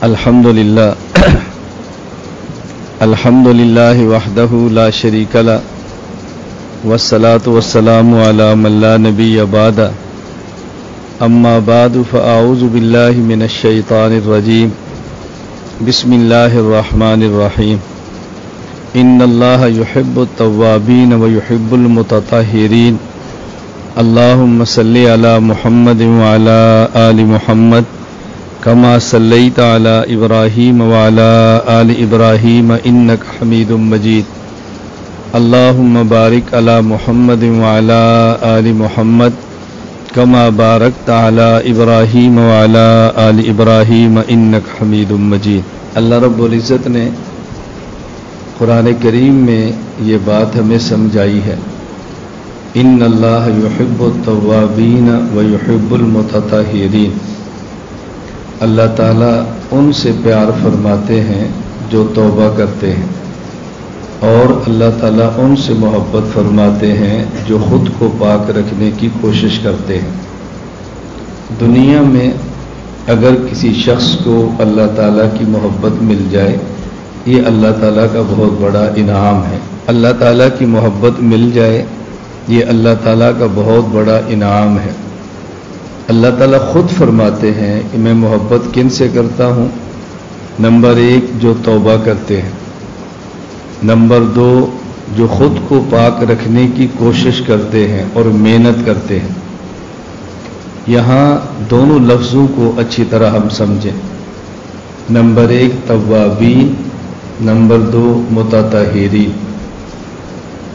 الحمدللہ وحدہ لا شریک لہ والصلاة والسلام علی من لا نبی بعد اما بعد فاعوذ باللہ من الشیطان الرجیم بسم اللہ الرحمن الرحیم ان اللہ یحب التوابین ویحب المتطہرین اللہم صلی علی محمد وعلی آل محمد کما صلیت علی ابراہیم وعلی آل ابراہیم انک حمید مجید اللہم بارک علی محمد وعلی آل محمد کما بارکت علی ابراہیم وعلی آل ابراہیم انک حمید مجید۔ اللہ رب العزت نے قرآن کریم میں یہ بات ہمیں سمجھائی ہے، ان اللہ یحب التوابین ویحب المتطہرین۔ اللہ تعالیٰ ان سے پیار فرماتے ہیں جو توبہ کرتے ہیں، اور اللہ تعالیٰ ان سے محبت فرماتے ہیں جو خود کو پاک رکھنے کی کوشش کرتے ہیں۔ دنیا میں اگر کسی شخص کو اللہ تعالیٰ کی محبت مل جائے، یہ اللہ تعالیٰ کا بہت بڑا انعام ہے۔ اللہ تعالیٰ کی محبت مل جائے، یہ اللہ تعالیٰ کا بہت بڑا انعام ہے۔ اللہ تعالیٰ خود فرماتے ہیں کہ میں محبت کن سے کرتا ہوں؟ نمبر 1 جو توبہ کرتے ہیں، نمبر 2 جو خود کو پاک رکھنے کی کوشش کرتے ہیں اور محنت کرتے ہیں۔ یہاں دونوں لفظوں کو اچھی طرح ہم سمجھیں۔ Number 1 توابین، number 2 متطہرین۔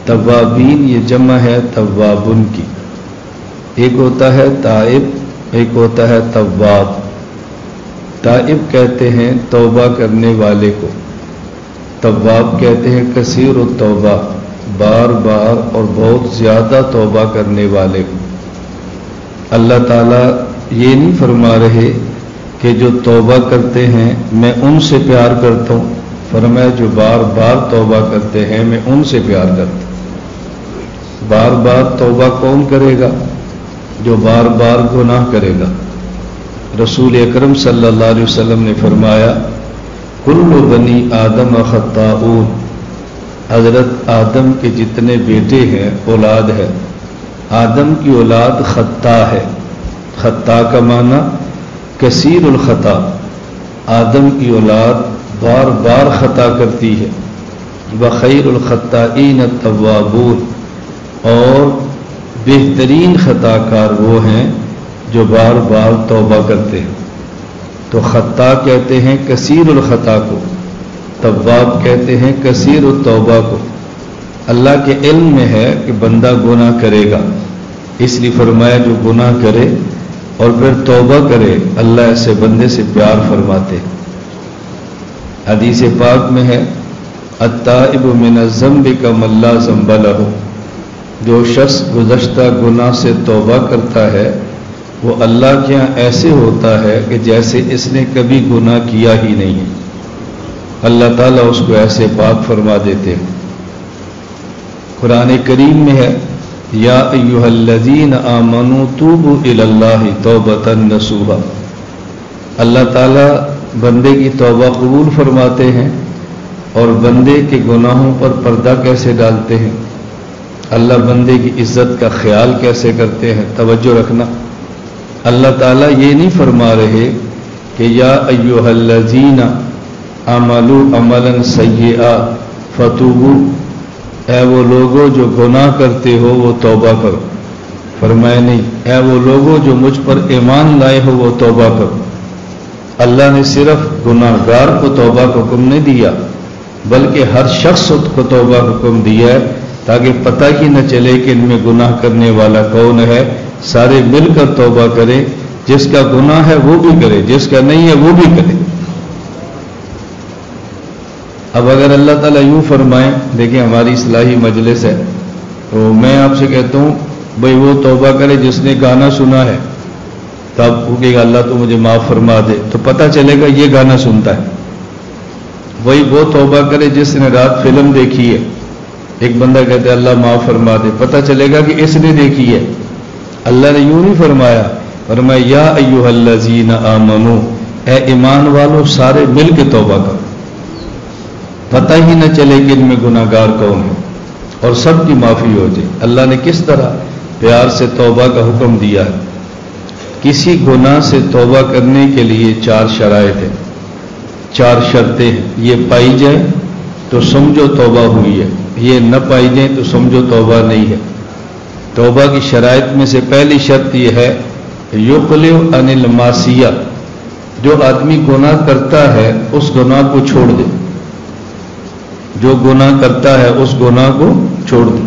توابین یہ جمع ہے توابن کی، ایک ہوتا ہے تائب، ایک ہوتا ہے تواب۔ تائب کہتے ہیں توبہ کرنے والے کو، تواب کہتے ہیں کثیر التوبہ، بار بار اور بہت زیادہ توبہ کرنے والے کو۔ اللہ تعالیٰ یہ نہیں فرما رہے کہ جو توبہ کرتے ہیں میں ان سے پیار کرتا ہوں، فرمایا جو بار بار توبہ کرتے ہیں میں ان سے پیار کرتا ہوں۔ بار بار توبہ کون کرے گا؟ جو بار بار گناہ کرے گا۔ رسول اکرم صلی اللہ علیہ وسلم نے فرمایا کل بنی آدم خطاؤون، حضرت آدم کے جتنے بیٹے ہیں، اولاد ہے، آدم کی اولاد خطا ہے۔ خطا کا معنی کثیر الخطا، آدم کی اولاد بار بار خطا کرتی ہے۔ وخیر الخطائین التوابون، اور بہترین خطا کار وہ ہیں جو بار بار توبہ کرتے ہیں۔ تو خطا کہتے ہیں کثیر الخطا کو، تواب کہتے ہیں کثیر التوبہ کو۔ اللہ کے علم میں ہے کہ بندہ گناہ کرے گا، اس لیے فرمایا جو گناہ کرے اور پھر توبہ کرے، اللہ ایسے بندے سے پیار فرماتے ہیں۔ حدیث پاک میں ہے التائب من الذنب کمن لا ذنب لہ، جو شخص گزشتہ گناہ سے توبہ کرتا ہے وہ اللہ کے یہاں ایسے ہوتا ہے کہ جیسے اس نے کبھی گناہ کیا ہی نہیں ہے۔ اللہ تعالیٰ اس کو ایسے پاک فرما دیتے ہیں۔ قرآن کریم میں ہے یا ایھا الذین آمنوا توبوا الی اللہ توبۃ نصوحا۔ اللہ تعالیٰ بندے کی توبہ قبول فرماتے ہیں، اور بندے کے گناہوں پر پردہ کیسے ڈالتے ہیں، اللہ بندے کی عزت کا خیال کیسے کرتے ہیں۔ توجہ رکھنا، اللہ تعالیٰ یہ نہیں فرما رہے کہ یا ایھا الذین عملوا عملا سیئا فتوبوا، اے وہ لوگوں جو گناہ کرتے ہو وہ توبہ کرو۔ فرمایا نہیں، اے وہ لوگوں جو مجھ پر ایمان لائے ہو وہ توبہ کرو۔ اللہ نے صرف گناہ گار کو توبہ کا حکم نہیں دیا، بلکہ ہر شخص کو توبہ کا حکم دیا ہے، تاکہ پتہ ہی نہ چلے کہ ان میں گناہ کرنے والا کون ہے۔ سارے مل کر توبہ کریں، جس کا گناہ ہے وہ بھی کرے، جس کا نہیں ہے وہ بھی کرے۔ اب اگر اللہ تعالیٰ یوں فرمائیں، دیکھیں ہماری اصلاحی مجلس ہے تو میں آپ سے کہتا ہوں بھئی وہ توبہ کرے جس نے گانا سنا ہے، تب کہے گا اللہ تو مجھے معاف فرما دے، تو پتہ چلے گا یہ گانا سنتا ہے۔ وہی وہ توبہ کرے جس نے رات فلم دیکھی ہے، ایک بندہ کہتا ہے اللہ معاف فرما دے، پتہ چلے گا کہ اس نے دیکھی ہے۔ اللہ نے یوں نہیں فرمایا، فرمایا یا ایھا الذین آمنو، اے ایمان والو سارے مل کے توبہ کرو، پتہ ہی نہ چلے کہ ان میں گناہگار کون ہے، اور سب کی معافی ہو جائے۔ اللہ نے کس طرح پیار سے توبہ کا حکم دیا ہے۔ کسی گناہ سے توبہ کرنے کے لیے 4 شرائط ہیں، 4 شرطیں ہیں۔ یہ پائی جائیں تو سمجھو توبہ ہوئی ہے، یہ نہ پائی جائیں تو سمجھو توبہ نہیں ہے۔ توبہ کی شرائط میں سے پہلی شرط یہ ہے یقلع عن المعصیہ، جو آدمی گناہ کرتا ہے اس گناہ کو چھوڑ دے، جو گناہ کرتا ہے اس گناہ کو چھوڑ دے۔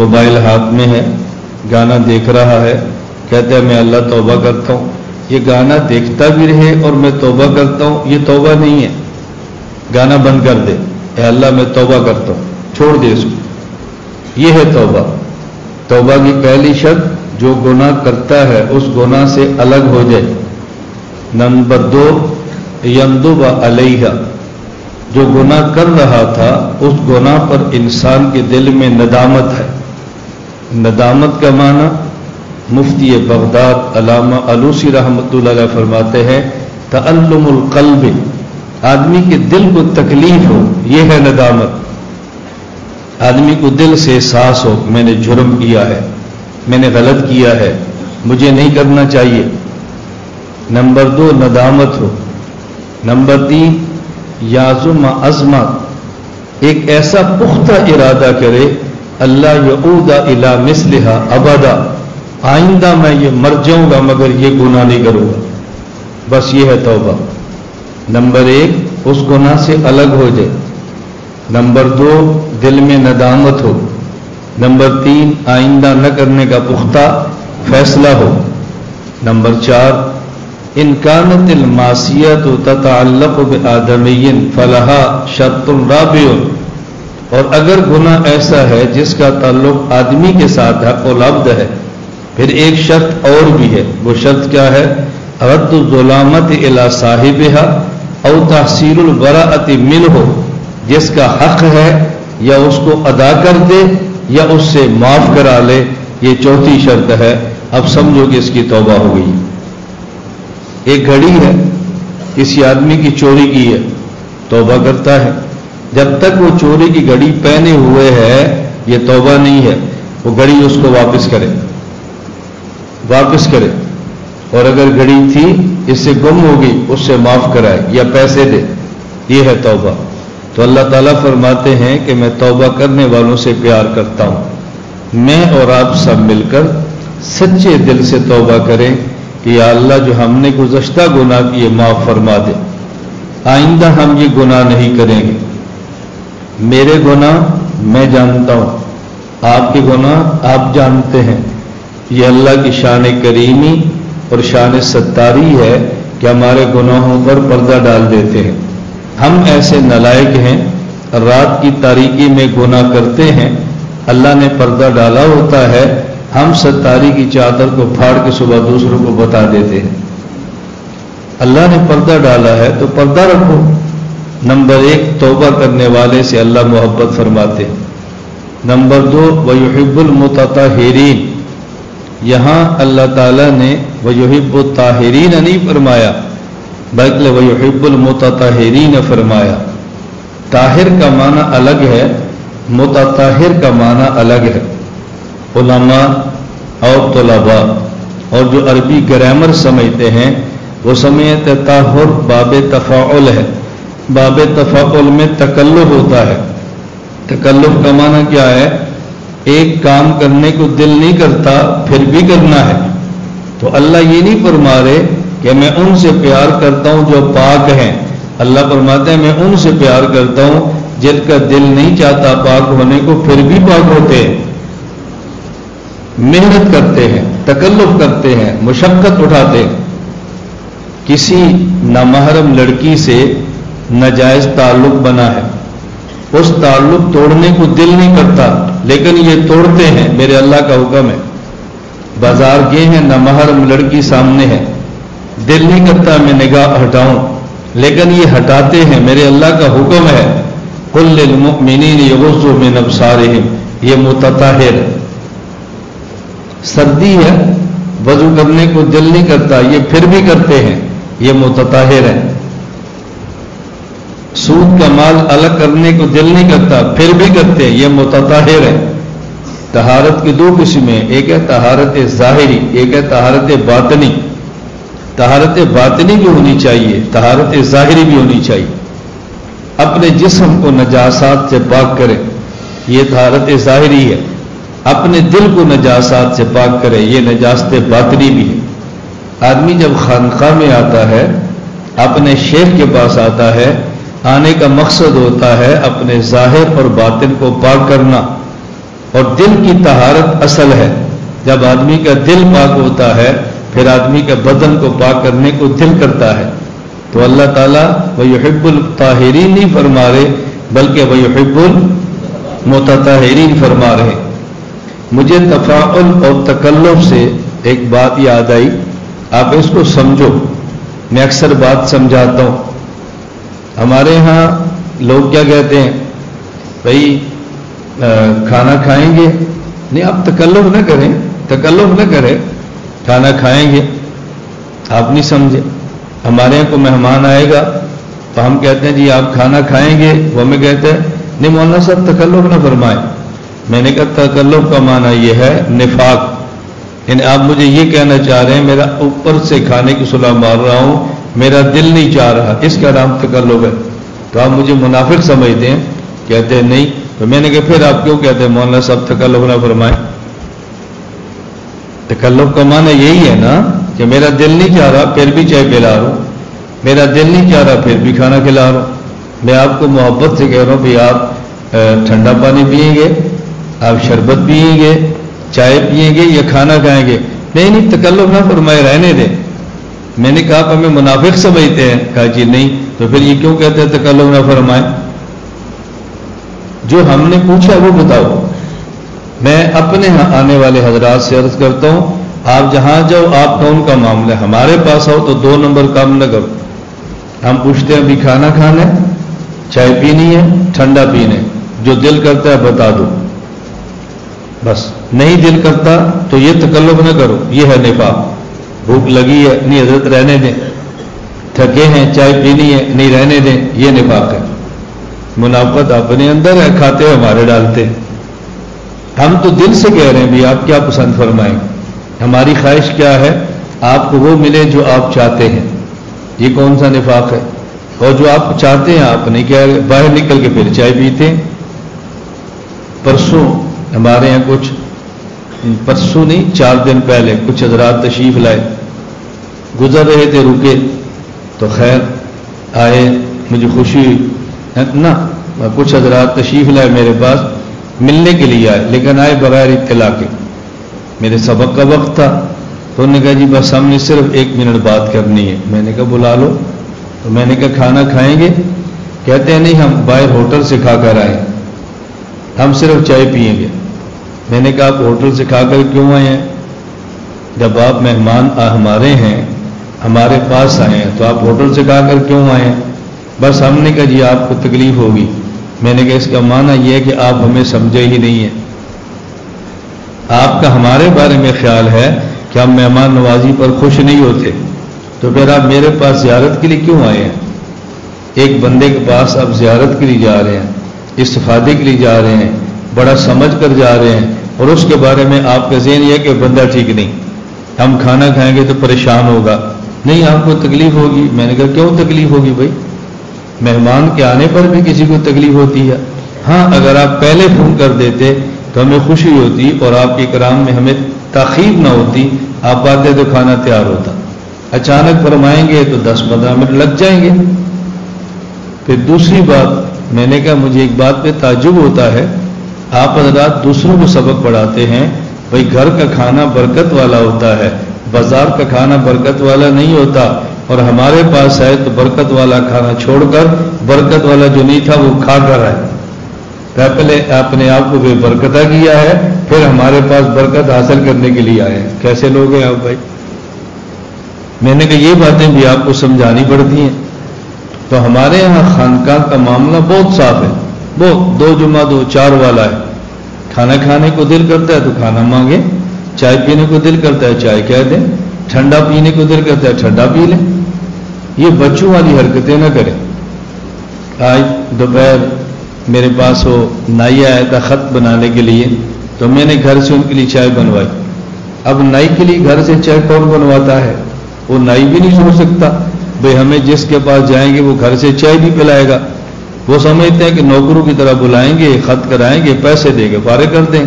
موبائل ہاتھ میں ہے، گانا دیکھ رہا ہے، کہتا ہے میں اللہ توبہ کرتا ہوں، یہ گانا دیکھتا بھی رہے اور میں توبہ کرتا ہوں، یہ توبہ نہیں ہے۔ گانا بند کر دے، اے اللہ میں توبہ کرتا ہوں، چھوڑ دے اس کو، یہ ہے توبہ۔ توبہ کی پہلی شرط جو گناہ کرتا ہے اس گناہ سے الگ ہو جائے۔ نمبر 2 یندب علیہ، جو گناہ کر رہا تھا اس گناہ پر انسان کے دل میں ندامت ہے۔ ندامت کا معنی مفتی بغداد علامہ علوسی رحمۃ اللہ علیہ فرماتے ہیں تعلم القلب، آدمی کے دل کو تکلیف ہو، یہ ہے ندامت۔ آدمی کو دل سے احساس ہو میں نے جرم کیا ہے، میں نے غلط کیا ہے، مجھے نہیں کرنا چاہیے۔ نمبر 2 ندامت ہو۔ نمبر 3 یعزم عزمت، ایک ایسا پختہ ارادہ کرے اللہ یعود الی مثلھا ابدا، آئندہ میں یہ مر جاؤں گا مگر یہ گناہ نہیں کروں گا، بس یہ ہے توبہ۔ نمبر 1 اس گناہ سے الگ ہو جائے۔ نمبر 2 دل میں ندامت ہو۔ نمبر 3 آئندہ نہ کرنے کا پختہ فیصلہ ہو۔ نمبر 4 ان کانت المعصیۃ تتعلق بآدمی فلها شرط رابع، اور اگر گناہ ایسا ہے جس کا تعلق آدمی کے ساتھ حق العبد ہے، پھر ایک شرط اور بھی ہے، وہ شرط کیا ہے؟ رد الظلامت الی صاحبها او تحصیل البراءۃ منہ، جس کا حق ہے یا اس کو ادا کر دے یا اس سے معاف کرا لے، یہ چوتھی شرط ہے۔ اب سمجھو کہ اس کی توبہ ہو گئی۔ ایک گھڑی ہے، کسی آدمی کی چوری کی ہے، توبہ کرتا ہے، جب تک وہ چوری کی گھڑی پہنے ہوئے ہے یہ توبہ نہیں ہے، وہ گھڑی اس کو واپس کرے، اور اگر گھڑی تھی اس سے گم ہو گئی اس سے معاف کرائے یا پیسے دے، یہ ہے توبہ۔ تو اللہ تعالیٰ فرماتے ہیں کہ میں توبہ کرنے والوں سے پیار کرتا ہوں۔ میں اور آپ سب مل کر سچے دل سے توبہ کریں کہ یا اللہ جو ہم نے گزشتہ گناہ کیے معاف فرما دے، آئندہ ہم یہ گناہ نہیں کریں گے۔ میرے گناہ میں جانتا ہوں، آپ کے گناہ آپ جانتے ہیں۔ یہ اللہ کی شان کریمی اور شان ستاری ہے کہ ہمارے گناہوں پر پردہ ڈال دیتے ہیں۔ ہم ایسے نالائق ہیں، رات کی تاریکی میں گناہ کرتے ہیں، اللہ نے پردہ ڈالا ہوتا ہے، ہم ستاری کی چادر کو پھاڑ کے صبح دوسروں کو بتا دیتے ہیں۔ اللہ نے پردہ ڈالا ہے تو پردہ رکھو۔ نمبر 1 توبہ کرنے والے سے اللہ محبت فرماتے ہیں۔ نمبر 2 وَيُحِبُّ الْمُتَطَہِّرِينَ، یہاں اللہ تعالیٰ نے وَيُحِبُّ الطَّاہِرِينَ نہیں فرمایا بلکہ وَيُحِبُّ الْمُتَطَہِّرِينَ فرمایا۔ طاہر کا معنی الگ ہے، متطہر کا معنی الگ ہے۔ علماء اور طلباء اور جو عربی گرامر سمجھتے ہیں وہ سمجھتے طہر باب تفاعل ہے، باب تفاعل میں تکلف ہوتا ہے۔ تکلف کا معنی کیا ہے؟ ایک کام کرنے کو دل نہیں کرتا پھر بھی کرنا ہے۔ تو اللہ یہ نہیں فرما رہے کہ میں ان سے پیار کرتا ہوں جو پاک ہیں، اللہ فرماتے ہیں میں ان سے پیار کرتا ہوں جن کا دل نہیں چاہتا پاک ہونے کو پھر بھی پاک ہوتے ہیں، محنت کرتے ہیں، تکلف کرتے ہیں، مشقت اٹھاتے ہیں۔ کسی نامحرم لڑکی سے ناجائز تعلق بنا ہے، اس تعلق توڑنے کو دل نہیں کرتا لیکن یہ توڑتے ہیں، میرے اللہ کا حکم ہے۔ بازار گئے ہیں، نامحرم لڑکی سامنے ہے، دل نہیں کرتا میں نگاہ ہٹاؤں لیکن یہ ہٹاتے ہیں، میرے اللہ کا حکم ہے قل للمؤمنین یغضوا من ابصارہم، یہ متطہر۔ سردی ہے، وضو کرنے کو دل نہیں کرتا یہ پھر بھی کرتے ہیں، یہ متطہر ہے. سود کا مال الگ کرنے کو دل نہیں کرتا پھر بھی کرتے، یہ متطہر ہے. طہارت کی دو قسمیں، ایک ہے طہارت ظاہری، ایک ہے طہارت باطنی. طہارت باطنی بھی ہونی چاہیے، طہارت ظاہری بھی ہونی چاہیے. اپنے جسم کو نجاسات سے پاک کرے، یہ طہارت ظاہری ہے. اپنے دل کو نجاسات سے پاک کرے، یہ نجاست باطنی بھی ہے. آدمی جب خانقاہ میں آتا ہے، اپنے شیخ کے پاس آتا ہے، آنے کا مقصد ہوتا ہے اپنے ظاہر اور باطن کو پاک کرنا. اور دل کی طہارت اصل ہے. جب آدمی کا دل پاک ہوتا ہے پھر آدمی کے بدن کو پاک کرنے کو دل کرتا ہے. تو اللہ تعالیٰ وَيُحِبُّ الطاہرین نہیں فرما رہے بلکہ وَيُحِبُّ المتطہرین فرما رہے. مجھے تفاعل اور تکلف سے ایک بات یاد آئی، آپ اس کو سمجھو. میں اکثر بات سمجھاتا ہوں. ہمارے ہاں لوگ کیا کہتے ہیں، بھائی کھانا کھائیں گے؟ نہیں، آپ تکلف نہ کریں، تکلف نہ کریں. کھانا کھائیں گے، آپ نہیں سمجھے. ہمارے یہاں کو مہمان آئے گا تو ہم کہتے ہیں جی آپ کھانا کھائیں گے، وہ ہمیں کہتے ہیں نہیں مولانا صاحب تکلف نہ فرمائیں. میں نے کہا تکلف کا معنی یہ ہے نفاق. یعنی آپ مجھے یہ کہنا چاہ رہے ہیں میرا اوپر سے کھانے کی صلاح مار رہا ہوں، میرا دل نہیں چاہ رہا، اس کا نام تکلف ہے. تو آپ مجھے منافق سمجھتے ہیں، کہتے ہیں نہیں. تو میں نے کہا پھر آپ کیوں کہتے ہیں مولانا صاحب تکلف نہ فرمائیں؟ تکلف کا معنی یہی ہے نا کہ میرا دل نہیں چاہ رہا پھر بھی چائے پلا رہا ہوں، میرا دل نہیں چاہ رہا پھر بھی کھانا کھلا رہا ہوں. میں آپ کو محبت سے کہہ رہا ہوں بھی آپ ٹھنڈا پانی پئیں گے، آپ شربت پئیں گے، چائے پئیں گے یا کھانا کھائیں گے؟ نہیں تکلف نہ فرمائے، رہنے دیں. میں نے کہا آپ ہمیں منافق سمجھتے ہیں. کہا جی نہیں. تو پھر یہ کیوں کہتے ہیں تکلف نہ فرمائیں؟ جو ہم نے پوچھا وہ بتاؤ. میں اپنے ہاں آنے والے حضرات سے عرض کرتا ہوں آپ جہاں جاؤ آپ کا ان کا معاملہ ہے، ہمارے پاس آؤ تو 2 نمبر کام نہ کرو. ہم پوچھتے ہیں ابھی کھانا کھانا ہے، چائے پینی ہے، ٹھنڈا پینا ہے، جو دل کرتا ہے بتا دو. بس نہیں دل کرتا تو یہ تکلف نہ کرو، یہ ہے نفاق. بھوک لگی ہے، نہیں حضرت رہنے دیں. تھکے ہیں، چائے پینی ہے، نہیں رہنے دیں، یہ نفاق ہے. منافقت اپنے اندر ہے، کھاتے ہوئے ہمارے ڈالتے ہیں. ہم تو دل سے کہہ رہے ہیں بھی آپ کیا پسند فرمائیں، ہماری خواہش کیا ہے آپ کو وہ ملے جو آپ چاہتے ہیں. یہ کون سا نفاق ہے؟ اور جو آپ چاہتے ہیں آپ نہیں کہہ رہے، باہر نکل کے پھر چائے پیتے ہیں. پرسوں ہمارے یہاں کچھ، پرسوں نہیں 4 دن پہلے کچھ حضرات تشریف لائے، گزر رہے تھے، رکے تو خیر آئے، مجھے خوشی ہوئی نا. کچھ حضرات تشریف لائے میرے پاس ملنے کے لیے آئے، لیکن آئے بغیر اطلاع کے. میرے سبق کا وقت تھا تو انہوں نے کہا جی بس ہم نے صرف 1 منٹ بات کرنی ہے. میں نے کہا بلا لو. تو میں نے کہا کھانا کھائیں گے؟ کہتے ہیں نہیں ہم باہر ہوٹل سے کھا کر آئے، ہم صرف چائے پئیں گے. میں نے کہا آپ ہوٹل سے کھا کر کیوں آئے ہیں؟ جب آپ مہمان ہمارے ہیں، ہمارے پاس آئے ہیں تو آپ ہوٹل سے کھا کر کیوں آئے ہیں؟ بس ہم نے کہا جی آپ کو تکلیف ہوگی. میں نے کہا اس کا معنی یہ ہے کہ آپ ہمیں سمجھے ہی نہیں ہیں. آپ کا ہمارے بارے میں خیال ہے کہ ہم مہمان نوازی پر خوش نہیں ہوتے، تو پھر آپ میرے پاس زیارت کے لیے کیوں آئے ہیں؟ ایک بندے کے پاس آپ زیارت کے لیے جا رہے ہیں، استفادے کے لیے جا رہے ہیں، بڑا سمجھ کر جا رہے ہیں، اور اس کے بارے میں آپ کا ذہن یہ کہ بندہ ٹھیک نہیں، ہم کھانا کھائیں گے تو پریشان ہوگا، نہیں آپ کو تکلیف ہوگی. میں نے کہا کیوں تکلیف ہوگی بھائی؟ مہمان کے آنے پر بھی کسی کو تکلیف ہوتی ہے. ہاں اگر آپ پہلے فون کر دیتے تو ہمیں خوشی ہوتی اور آپ کے کرام میں ہمیں تاخیر نہ ہوتی، آپ آتے تو کھانا تیار ہوتا. اچانک فرمائیں گے تو 10-15 منٹ لگ جائیں گے. پھر دوسری بات میں نے کہا مجھے ایک بات پہ تعجب ہوتا ہے، آپ حضرات دوسروں کو سبق پڑھاتے ہیں بھائی گھر کا کھانا برکت والا ہوتا ہے، بازار کا کھانا برکت والا نہیں ہوتا، اور ہمارے پاس ہے تو برکت والا کھانا چھوڑ کر برکت والا جو نہیں تھا وہ کھا کر آئے. پہلے اپنے آپ کو بے برکتہ کیا ہے، پھر ہمارے پاس برکت حاصل کرنے کے لیے آئے ہیں. کیسے لوگ ہیں آپ بھائی؟ میں نے کہا یہ باتیں بھی آپ کو سمجھانی پڑتی ہیں. تو ہمارے یہاں خانقاہ کا معاملہ بہت صاف ہے، بہت 2 جمعہ 2 4 والا ہے. کھانا کھانے کو دل کرتا ہے تو کھانا مانگے، چائے پینے کو دل کرتا ہے چائے کہہ دیں، ٹھنڈا پینے کو دل کرتا ہے ٹھنڈا پی لیں. یہ بچوں والی حرکتیں نہ کریں. آج دوپہر میرے پاس وہ نائی آیا تھا خط بنانے کے لیے، تو میں نے گھر سے ان کے لیے چائے بنوائی. اب نائی کے لیے گھر سے چائے کون بنواتا ہے؟ وہ نائی بھی نہیں سوچ سکتا بھئی ہمیں جس کے پاس جائیں گے وہ گھر سے چائے بھی پلائے گا. وہ سمجھتے ہیں کہ نوکروں کی طرح بلائیں گے، خط کرائیں گے، پیسے دے کے فارغ کر دیں.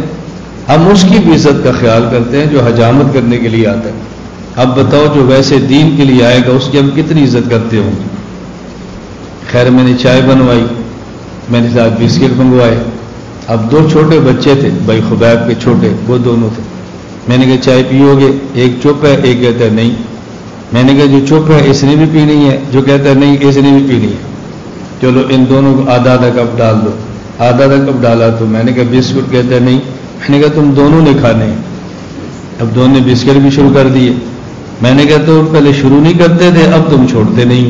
ہم اس کی بھی عزت کا خیال کرتے ہیں جو حجامت کرنے کے لیے آتا ہے. اب بتاؤ جو ویسے دین کے لیے آئے گا اس کی ہم کتنی عزت کرتے ہوں گے. خیر میں نے چائے بنوائی، میں نے ساتھ بسکٹ منگوائے. اب دو چھوٹے بچے تھے، بھائی خبیب کے چھوٹے، وہ دونوں تھے. میں نے کہا چائے پیو گے؟ ایک چپ ہے، ایک کہتا ہے نہیں. میں نے کہا جو چپ ہے اس نے بھی پینی ہے، جو کہتا ہے نہیں اس نے بھی پینی ہے. چلو ان دونوں کو آدھا آدھا کپ ڈال دو. آدھا آدھا کپ ڈالا تو میں نے کہا بسکٹ، کہتا ہے نہیں. میں نے کہا تم دونوں نے کھانے ہیں. اب دونوں نے بسکٹ بھی شروع کر دیے. میں نے کہا تو پہلے شروع نہیں کرتے تھے، اب تم چھوڑتے نہیں.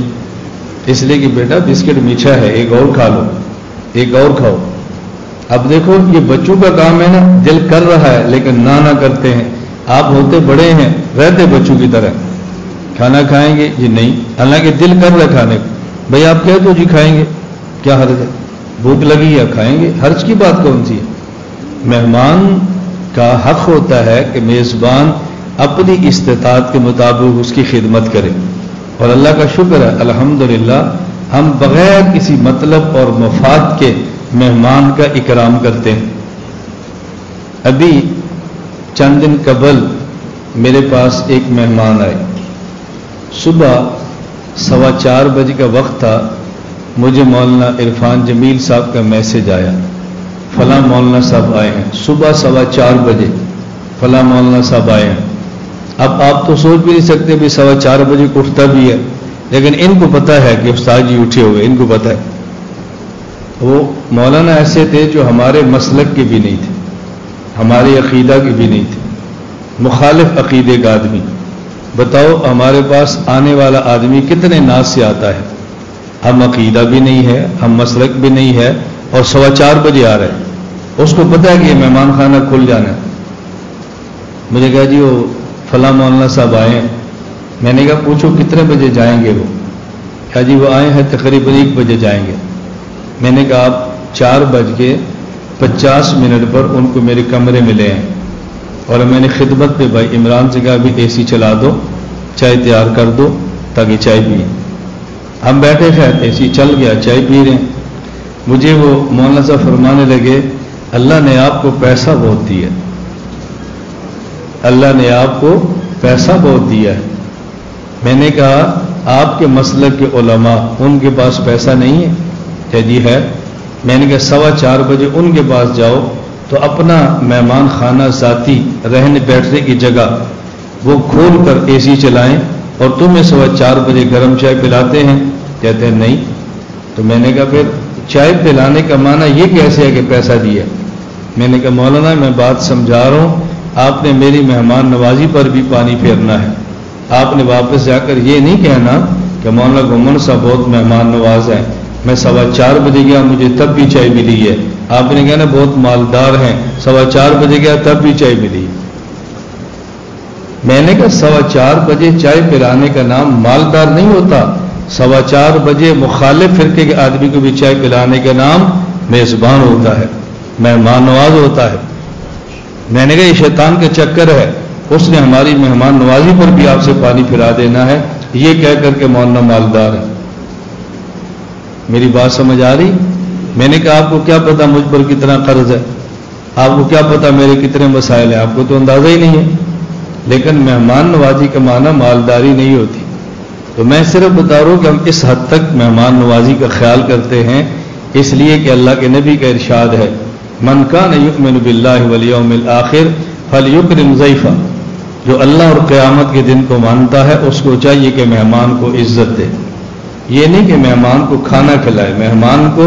اس لیے کہ بیٹا بسکٹ میٹھا ہے، ایک اور کھا لو، ایک اور کھاؤ. اب دیکھو یہ بچوں کا کام ہے نا، دل کر رہا ہے لیکن نہ کرتے ہیں. آپ ہوتے بڑے ہیں، رہتے بچوں کی طرح. کھانا کھائیں گے جی نہیں، حالانکہ دل کر رہا کھانے کو. بھائی آپ کہہ دو جی کھائیں گے، کیا حرج ہے؟ بھوک لگی ہے کھائیں گے، حرج کی بات کون سی ہے؟ مہمان کا حق ہوتا ہے کہ میزبان اپنی استطاعت کے مطابق اس کی خدمت کرے. اور اللہ کا شکر ہے الحمدللہ ہم بغیر کسی مطلب اور مفاد کے مہمان کا اکرام کرتے ہیں. ابھی چند دن قبل میرے پاس ایک مہمان آئے. صبح 4:15 بجے کا وقت تھا. مجھے مولانا عرفان جمیل صاحب کا میسج آیا، فلاں مولانا صاحب آئے ہیں. صبح 4:15 بجے فلاں مولانا صاحب آئے ہیں. اب آپ تو سوچ بھی نہیں سکتے بھی 4:15 بجے کو اٹھتا بھی ہے، لیکن ان کو پتا ہے کہ استاد جی اٹھے ہوئے، ان کو پتا ہے. وہ مولانا ایسے تھے جو ہمارے مسلک کے بھی نہیں تھے، ہمارے عقیدہ کے بھی نہیں تھے، مخالف عقیدے کا آدمی. بتاؤ ہمارے پاس آنے والا آدمی کتنے ناز سے آتا ہے. ہم عقیدہ بھی نہیں ہے، ہم مسلک بھی نہیں ہے، اور 4:15 بجے آ رہے ہیں. اس کو پتا ہے کہ یہ مہمان خانہ کھل جانا ہے. مجھے کہا جی وہ فلاں مولانا صاحب آئے ہیں. میں نے کہا پوچھو کتنے بجے جائیں گے؟ وہ کہا جی وہ آئے ہیں تقریباً 1 بجے جائیں گے. میں نے کہا آپ 4:50 پر ان کو میرے کمرے میں لے آئیں. اور میں نے خدمت پہ بھائی عمران سے کہا ابھی اے سی چلا دو، چائے تیار کر دو تاکہ چائے پئیں. ہم بیٹھے خیر اے سی چل گیا، چائے پی رہے ہیں. مجھے وہ مولانا صاحب فرمانے لگے اللہ نے آپ کو پیسہ بہت دیا، اللہ نے آپ کو پیسہ بہت دیا ہے. میں نے کہا آپ کے مسلک کے علماء ان کے پاس پیسہ نہیں ہے؟ کہ جی ہے. میں نے کہا 4:15 بجے ان کے پاس جاؤ تو اپنا مہمان خانہ ذاتی رہنے بیٹھنے کی جگہ وہ کھول کر اے سی چلائیں اور تمہیں 4:15 بجے گرم چائے پلاتے ہیں. کہتے ہیں نہیں. تو میں نے کہا پھر چائے پلانے کا معنی یہ کیسے ہے کہ پیسہ دیا؟ میں نے کہا مولانا میں بات سمجھا رہا ہوں، آپ نے میری مہمان نوازی پر بھی پانی پھیرنا ہے. آپ نے واپس جا کر یہ نہیں کہنا کہ مولانا گمن صاحب بہت مہمان نواز ہیں، میں 4:15 بجے گیا مجھے تب بھی چائے ملی ہے. آپ نے کہنا بہت مالدار ہیں، 4:15 بجے گیا تب بھی چائے ملی. میں نے کہا 4:15 بجے چائے پلانے کا نام مالدار نہیں ہوتا. 4:15 بجے مخالف فرقے کے آدمی کو بھی چائے پلانے کا نام میزبان ہوتا ہے، مہمان نواز ہوتا ہے. میں نے کہا یہ شیطان کا چکر ہے، اس نے ہماری مہمان نوازی پر بھی آپ سے پانی پھرا دینا ہے یہ کہہ کر کے مولانا مالدار ہے. میری بات سمجھ آ رہی؟ میں نے کہا آپ کو کیا پتا مجھ پر کتنا قرض ہے، آپ کو کیا پتا میرے کتنے مسائل ہیں، آپ کو تو اندازہ ہی نہیں ہے. لیکن مہمان نوازی کا معنی مالداری نہیں ہوتی. تو میں صرف بتا رہا ہوں کہ ہم اس حد تک مہمان نوازی کا خیال کرتے ہیں، اس لیے کہ اللہ کے نبی کا ارشاد ہے من کان یؤمن باللہ والیوم الآخر فلیکرم ضیفہ. جو اللہ اور قیامت کے دن کو مانتا ہے اس کو چاہیے کہ مہمان کو عزت دے. یہ نہیں کہ مہمان کو کھانا کھلائے، مہمان کو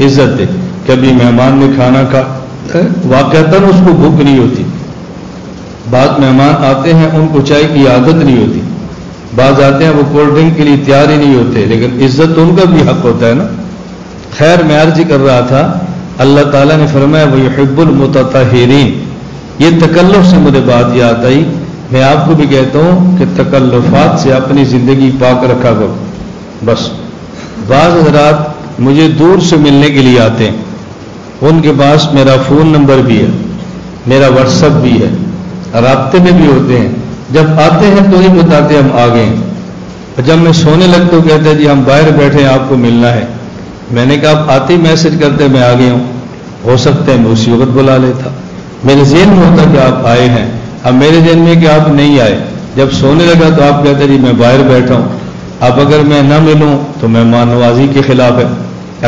عزت دے. کبھی مہمان نے کھانا کھا واقعتاً اس کو بھوک نہیں ہوتی. بعض مہمان آتے ہیں ان کو چائے کی عادت نہیں ہوتی، بعض آتے ہیں وہ کولڈ ڈرنک کے لیے تیار ہی نہیں ہوتے، لیکن عزت تو ان کا بھی حق ہوتا ہے نا. خیر میں عرض کر رہا تھا اللہ تعالیٰ نے فرمایا وَيُحِبُّ الْمُتَطَهِّرِينَ. یہ تکلف سے مجھے بات یاد آئی. میں آپ کو بھی کہتا ہوں کہ تکلفات سے اپنی زندگی پاک رکھا کرو. بس بعض حضرات مجھے دور سے ملنے کے لیے آتے ہیں، ان کے پاس میرا فون نمبر بھی ہے، میرا واٹس ایپ بھی ہے، رابطے میں بھی ہوتے ہیں، جب آتے ہیں تو ہی بتاتے ہم آ گئے ہیں، اور جب میں سونے لگتا ہوں کہتے ہیں جی ہم باہر بیٹھے ہیں آپ کو ملنا ہے۔ میں نے کہا آپ آتے ہی میسج کرتے میں آ گیا ہوں، ہو سکتا ہے میں اسی وقت بلا لیتا، میرے ذہن میں ہوتا کہ آپ آئے ہیں، اب میرے ذہن میں کہ آپ نہیں آئے، جب سونے لگا تو آپ کہتے جی میں باہر بیٹھا ہوں۔ اب اگر میں نہ ملوں تو مہمان نوازی کے خلاف ہے،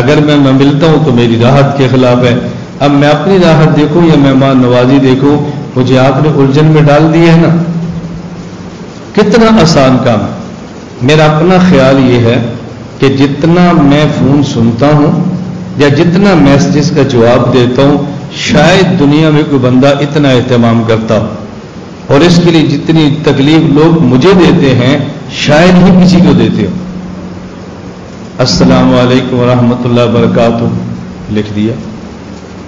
اگر میں ملتا ہوں تو میری راحت کے خلاف ہے۔ اب میں اپنی راحت دیکھوں یا مہمان نوازی دیکھوں، مجھے آپ نے الجھن میں ڈال دی ہے نا۔ کتنا آسان کام ہے۔ میرا اپنا خیال یہ ہے کہ جتنا میں فون سنتا ہوں یا جتنا میسجز کا جواب دیتا ہوں، شاید دنیا میں کوئی بندہ اتنا اہتمام کرتا ہو، اور اس کے لیے جتنی تکلیف لوگ مجھے دیتے ہیں شاید ہی کسی کو دیتے ہو۔ السلام علیکم ورحمۃ اللہ وبرکاتہ لکھ دیا،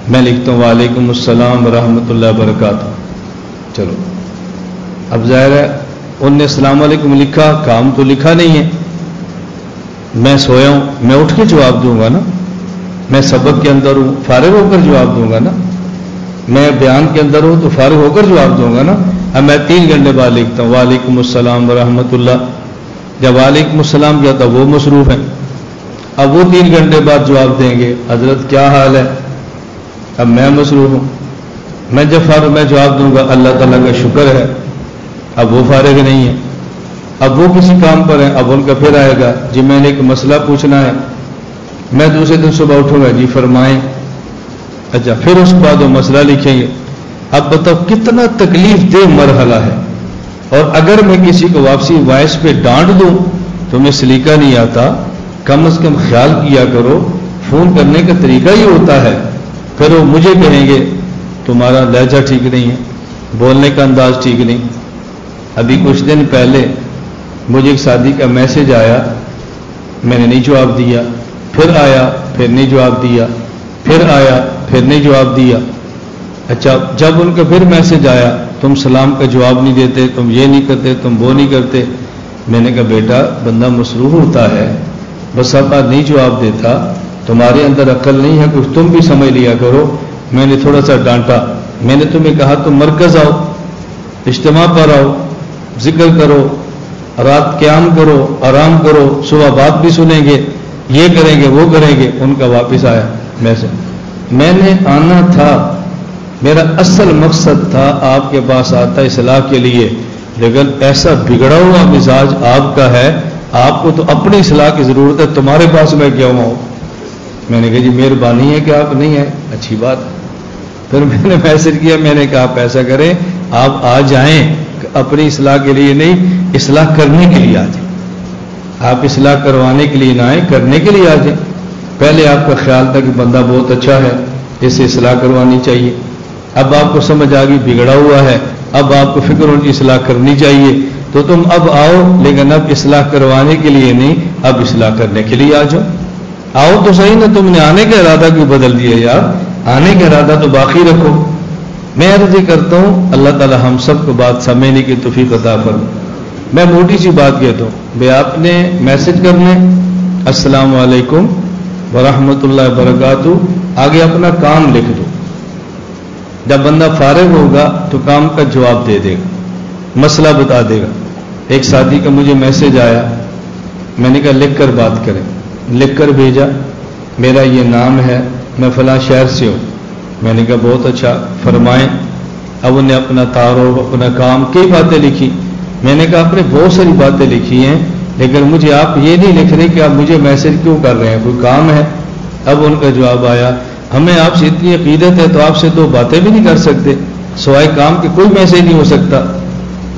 میں لکھتا ہوں وعلیکم السلام ورحمۃ اللہ وبرکاتہ۔ چلو اب ظاہر ہے ان نے السلام علیکم لکھا، کام تو لکھا نہیں ہے، میں سویا ہوں، میں اٹھ کے جواب دوں گا نا، میں سبق کے اندر ہوں فارغ ہو کر جواب دوں گا نا، میں بیان کے اندر ہوں تو فارغ ہو کر جواب دوں گا نا۔ اب میں 3 گھنٹے بعد لکھتا ہوں وعلیکم السلام ورحمۃ اللہ، جب وعلیکم السلام کیا تھا وہ مصروف ہیں، اب وہ 3 گھنٹے بعد جواب دیں گے حضرت کیا حال ہے، اب میں مصروف ہوں، میں جب فارغ میں جواب دوں گا اللہ تعالیٰ کا شکر ہے، اب وہ فارغ نہیں ہے، اب وہ کسی کام پر ہیں، اب ان کا پھر آئے گا جی میں نے ایک مسئلہ پوچھنا ہے، میں دوسرے دن صبح اٹھوں گا جی فرمائیں، اچھا پھر اس کے بعد وہ مسئلہ لکھیں گے۔ اب بتاؤ کتنا تکلیف دہ مرحلہ ہے، اور اگر میں کسی کو واپسی وائس پہ ڈانٹ دوں تو میں سلیقہ نہیں آتا، کم از کم خیال کیا کرو، فون کرنے کا طریقہ ہی ہوتا ہے، پھر وہ مجھے کہیں گے تمہارا لہجہ ٹھیک نہیں ہے، بولنے کا انداز ٹھیک نہیں۔ ابھی کچھ دن پہلے مجھے ایک شادی کا میسج آیا، میں نے نہیں جواب دیا، پھر آیا پھر نہیں جواب دیا، پھر آیا پھر نہیں جواب دیا۔ اچھا جب ان کا پھر میسج آیا تم سلام کا جواب نہیں دیتے، تم یہ نہیں کرتے، تم وہ نہیں کرتے، میں نے کہا بیٹا بندہ مصروف ہوتا ہے، بس آپ نہیں جواب دیتا، تمہارے اندر عقل نہیں ہے، کچھ تم بھی سمجھ لیا کرو۔ میں نے تھوڑا سا ڈانٹا، میں نے تمہیں کہا تم مرکز آؤ، اجتماع پر آؤ، ذکر کرو، رات قیام کرو، آرام کرو، صبح بات بھی سنیں گے، یہ کریں گے وہ کریں گے۔ ان کا واپس آیا میسج، میں نے آنا تھا، میرا اصل مقصد تھا آپ کے پاس آتا اصلاح کے لیے، لیکن ایسا بگڑا ہوا مزاج آپ کا ہے، آپ کو تو اپنی اصلاح کی ضرورت ہے، تمہارے پاس میں کیا ہوں۔ میں نے کہا جی مہربانی ہے کہ آپ نہیں ہیں، اچھی بات۔ پھر میں نے میسج کیا، میں نے کہا آپ ایسا کریں آپ آ جائیں، اپنی اصلاح کے لیے نہیں، اصلاح کرنے کے لیے آ جائیں، آپ اصلاح کروانے کے لیے نہ آئیں، کرنے کے لیے آ جائیں۔ پہلے آپ کا خیال تھا کہ بندہ بہت اچھا ہے، اسے اصلاح کروانی چاہیے، اب آپ کو سمجھ آ گئی بگڑا ہوا ہے، اب آپ کو فکر ان کی اصلاح کرنی چاہیے، تو تم اب آؤ، لیکن اب اصلاح کروانے کے لیے نہیں، اب اصلاح کرنے کے لیے آ جاؤ۔ آؤ تو صحیح نا، تم نے آنے کا ارادہ کیوں بدل دیا یار، آنے کا ارادہ تو باقی رکھو۔ میں عرض کرتا ہوں اللہ تعالی ہم سب کو بات سمجھنے کی توفیق عطا فرمائے۔ میں موٹی سی بات کہتا ہوں، بھائی آپ نے میسج کرنے السلام علیکم ورحمۃ اللہ وبرکاتہ، آگے اپنا کام لکھ دو، جب بندہ فارغ ہوگا تو کام کا جواب دے دے گا، مسئلہ بتا دے گا۔ ایک ساتھی کا مجھے میسج آیا، میں نے کہا لکھ کر بات کریں، لکھ کر بھیجا، میرا یہ نام ہے، میں فلاں شہر سے ہوں۔ میں نے کہا بہت اچھا، فرمائیں۔ اب انہیں اپنا تعارف، اپنا کام، کئی باتیں لکھی۔ میں نے کہا آپ نے بہت ساری باتیں لکھی ہیں، لیکن مجھے آپ یہ نہیں لکھ رہے کہ آپ مجھے میسج کیوں کر رہے ہیں، کوئی کام ہے؟ اب ان کا جواب آیا، ہمیں آپ سے اتنی عقیدت ہے تو آپ سے 2 باتیں بھی نہیں کر سکتے، سوائے کام کہ کوئی میسج نہیں ہو سکتا۔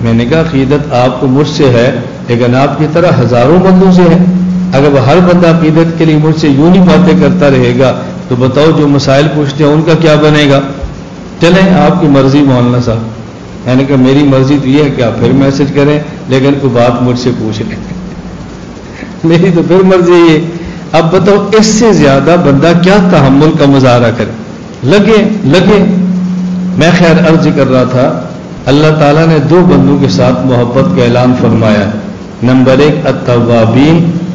میں نے کہا عقیدت آپ کو مجھ سے ہے، لیکن آپ کی طرح ہزاروں بندوں سے ہے، اگر ہر بندہ عقیدت کے لیے مجھ سے یوں نہیں باتیں کرتا رہے گا تو بتاؤ جو مسائل پوچھتے ہیں ان کا کیا بنے گا؟ چلیں آپ کی مرضی مولانا صاحب۔ میں نے کہا میری مرضی تو یہ ہے کہ آپ پھر میسج کریں، لیکن کوئی بات مجھ سے پوچھ لیں، میری تو پھر مرضی ہے۔ اب بتاؤ اس سے زیادہ بندہ کیا تحمل کا مظاہرہ کرے؟ لگے میں خیر عرض کر رہا تھا، اللہ تعالیٰ نے 2 بندوں کے ساتھ محبت کا اعلان فرمایا، نمبر 1 التوابین